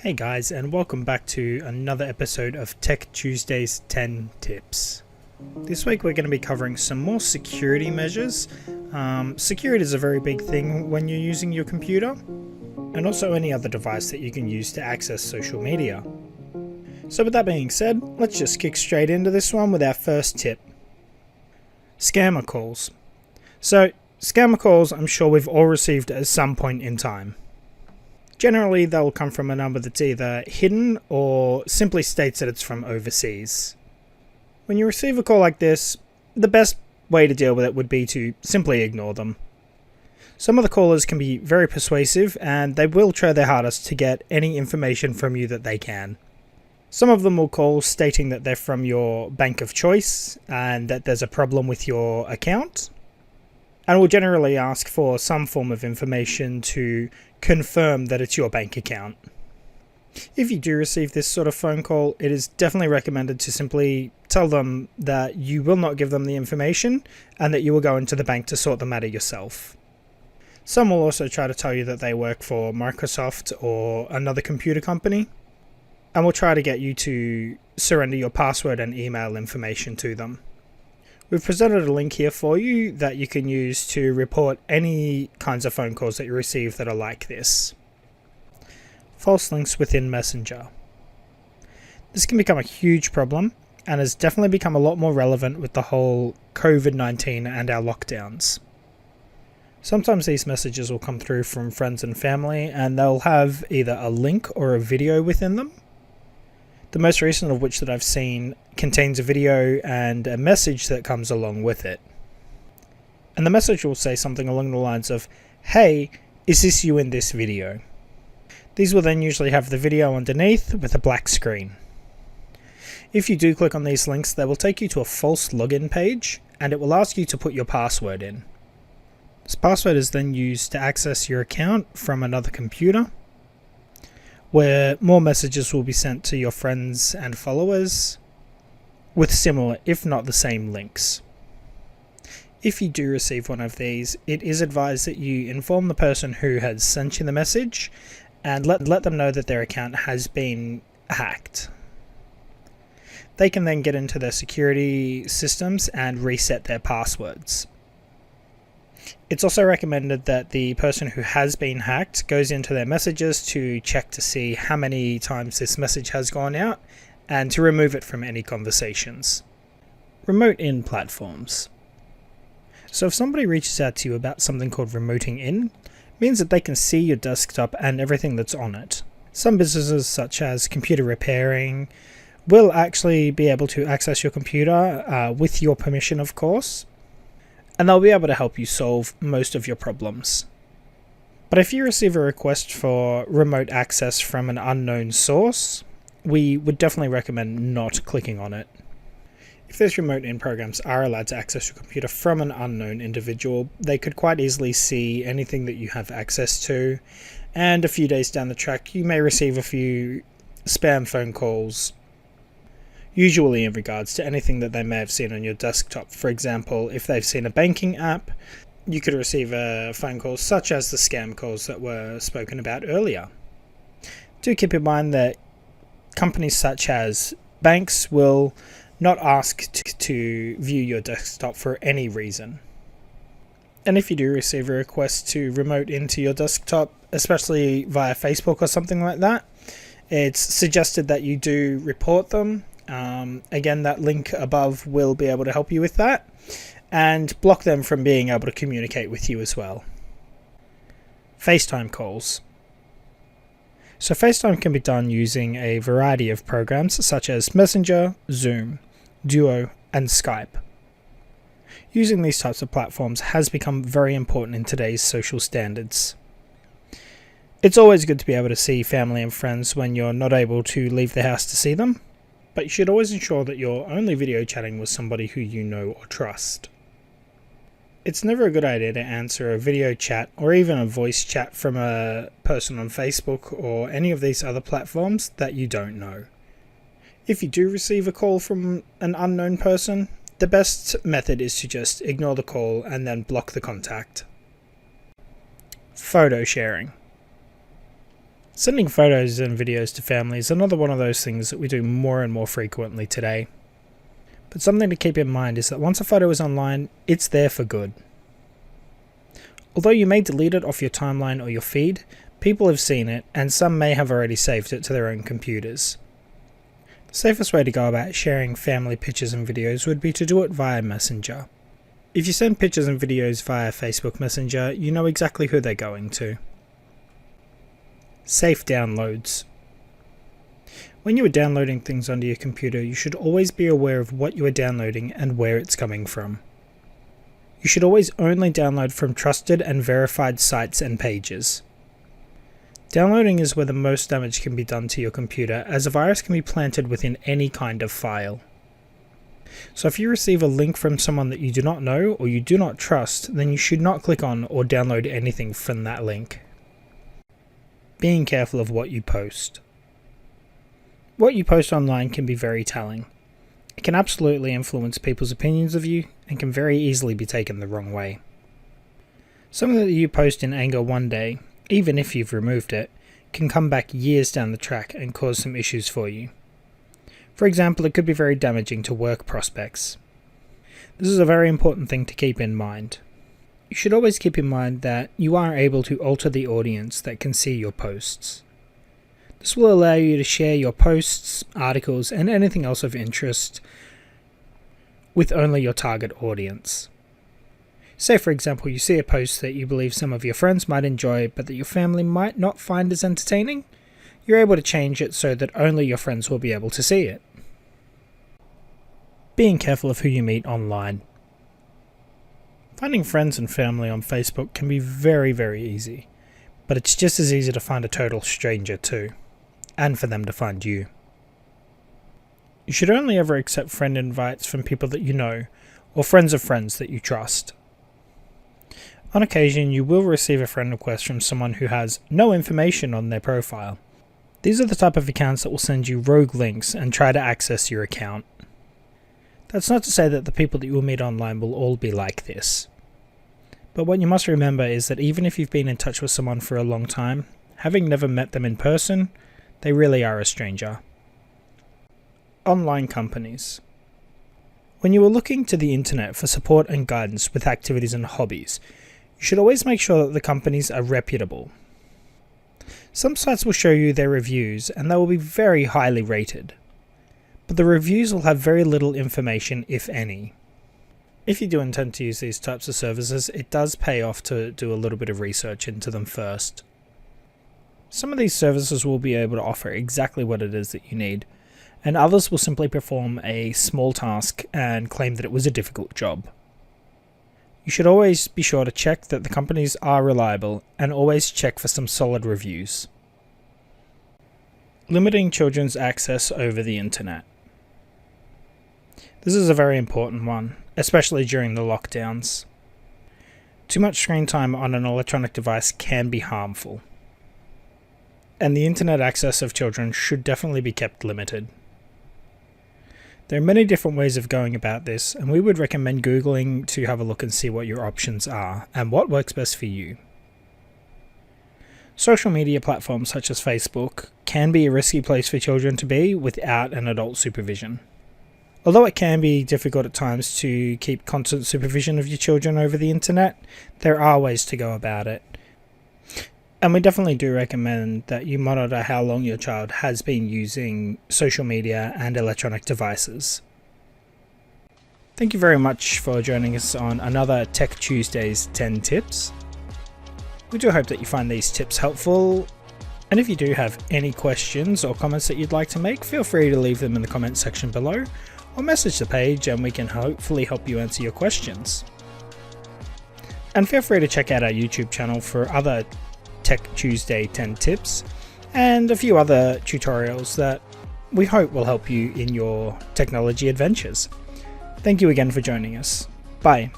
Hey guys, and welcome back to another episode of Tech Tuesday's 10 Tips. This week we're going to be covering some more security measures. Security is a very big thing when you're using your computer, and also any other device that you can use to access social media. So with that being said, let's just kick straight into this one with our first tip. Scammer calls. So, scammer calls I'm sure we've all received at some point in time. Generally, they'll come from a number that's either hidden or simply states that it's from overseas. When you receive a call like this, the best way to deal with it would be to simply ignore them. Some of the callers can be very persuasive and they will try their hardest to get any information from you that they can. Some of them will call stating that they're from your bank of choice and that there's a problem with your account, and will generally ask for some form of information to confirm that it's your bank account. If you do receive this sort of phone call, it is definitely recommended to simply tell them that you will not give them the information and that you will go into the bank to sort the matter yourself. Some will also try to tell you that they work for Microsoft or another computer company, and will try to get you to surrender your password and email information to them. We've presented a link here for you that you can use to report any kinds of phone calls that you receive that are like this. False links within Messenger. This can become a huge problem and has definitely become a lot more relevant with the whole COVID-19 and our lockdowns. Sometimes these messages will come through from friends and family and they'll have either a link or a video within them. The most recent of which that I've seen contains a video and a message that comes along with it. And the message will say something along the lines of, "Hey, is this you in this video?" These will then usually have the video underneath with a black screen. If you do click on these links, they will take you to a false login page and it will ask you to put your password in. This password is then used to access your account from another computer, where more messages will be sent to your friends and followers with similar, if not the same, links. If you do receive one of these, it is advised that you inform the person who has sent you the message and let them know that their account has been hacked. They can then get into their security systems and reset their passwords. It's also recommended that the person who has been hacked goes into their messages to check to see how many times this message has gone out and to remove it from any conversations. Remote in platforms. So if somebody reaches out to you about something called remoting in, it means that they can see your desktop and everything that's on it. Some businesses, such as computer repairing, will actually be able to access your computer with your permission, of course, and they'll be able to help you solve most of your problems. But if you receive a request for remote access from an unknown source, we would definitely recommend not clicking on it. If those remote in programs are allowed to access your computer from an unknown individual, they could quite easily see anything that you have access to, and a few days down the track you may receive a few spam phone calls, usually in regards to anything that they may have seen on your desktop. For example, if they've seen a banking app, you could receive a phone call such as the scam calls that were spoken about earlier. Do keep in mind that companies such as banks will not ask to view your desktop for any reason. And if you do receive a request to remote into your desktop, especially via Facebook or something like that, it's suggested that you do report them. Again, that link above will be able to help you with that, and block them from being able to communicate with you as well. FaceTime calls. So FaceTime can be done using a variety of programs such as Messenger, Zoom, Duo, and Skype. Using these types of platforms has become very important in today's social standards. It's always good to be able to see family and friends when you're not able to leave the house to see them, but you should always ensure that you're only video chatting with somebody who you know or trust. It's never a good idea to answer a video chat or even a voice chat from a person on Facebook or any of these other platforms that you don't know. If you do receive a call from an unknown person, the best method is to just ignore the call and then block the contact. Photo sharing. Sending photos and videos to family is another one of those things that we do more and more frequently today. But something to keep in mind is that once a photo is online, it's there for good. Although you may delete it off your timeline or your feed, people have seen it, and some may have already saved it to their own computers. The safest way to go about sharing family pictures and videos would be to do it via Messenger. If you send pictures and videos via Facebook Messenger, you know exactly who they're going to. Safe downloads. When you are downloading things onto your computer, you should always be aware of what you are downloading and where it's coming from. You should always only download from trusted and verified sites and pages. Downloading is where the most damage can be done to your computer, as a virus can be planted within any kind of file. So if you receive a link from someone that you do not know or you do not trust, then you should not click on or download anything from that link. Being careful of what you post. What you post online can be very telling. It can absolutely influence people's opinions of you and can very easily be taken the wrong way. Something that you post in anger one day, even if you've removed it, can come back years down the track and cause some issues for you. For example, it could be very damaging to work prospects. This is a very important thing to keep in mind. You should always keep in mind that you are able to alter the audience that can see your posts. This will allow you to share your posts, articles, and anything else of interest with only your target audience. Say for example you see a post that you believe some of your friends might enjoy but that your family might not find as entertaining, you're able to change it so that only your friends will be able to see it. Being careful of who you meet online. Finding friends and family on Facebook can be very, very easy, but it's just as easy to find a total stranger too, and for them to find you. You should only ever accept friend invites from people that you know, or friends of friends that you trust. On occasion, you will receive a friend request from someone who has no information on their profile. These are the type of accounts that will send you rogue links and try to access your account. That's not to say that the people that you will meet online will all be like this. But what you must remember is that even if you've been in touch with someone for a long time, having never met them in person, they really are a stranger. Online companies. When you are looking to the internet for support and guidance with activities and hobbies, you should always make sure that the companies are reputable. Some sites will show you their reviews and they will be very highly rated, but the reviews will have very little information, if any. If you do intend to use these types of services, it does pay off to do a little bit of research into them first. Some of these services will be able to offer exactly what it is that you need, and others will simply perform a small task and claim that it was a difficult job. You should always be sure to check that the companies are reliable and always check for some solid reviews. Limiting children's access over the internet. This is a very important one, especially during the lockdowns. Too much screen time on an electronic device can be harmful, and the internet access of children should definitely be kept limited. There are many different ways of going about this, and we would recommend Googling to have a look and see what your options are and what works best for you. Social media platforms such as Facebook can be a risky place for children to be without an adult supervision. Although it can be difficult at times to keep constant supervision of your children over the internet, there are ways to go about it. And we definitely do recommend that you monitor how long your child has been using social media and electronic devices. Thank you very much for joining us on another Tech Tuesday's 10 Tips. We do hope that you find these tips helpful. And if you do have any questions or comments that you'd like to make, feel free to leave them in the comments section below, or message the page and we can hopefully help you answer your questions. And feel free to check out our YouTube channel for other Tech Tuesday 10 tips and a few other tutorials that we hope will help you in your technology adventures. Thank you again for joining us. Bye.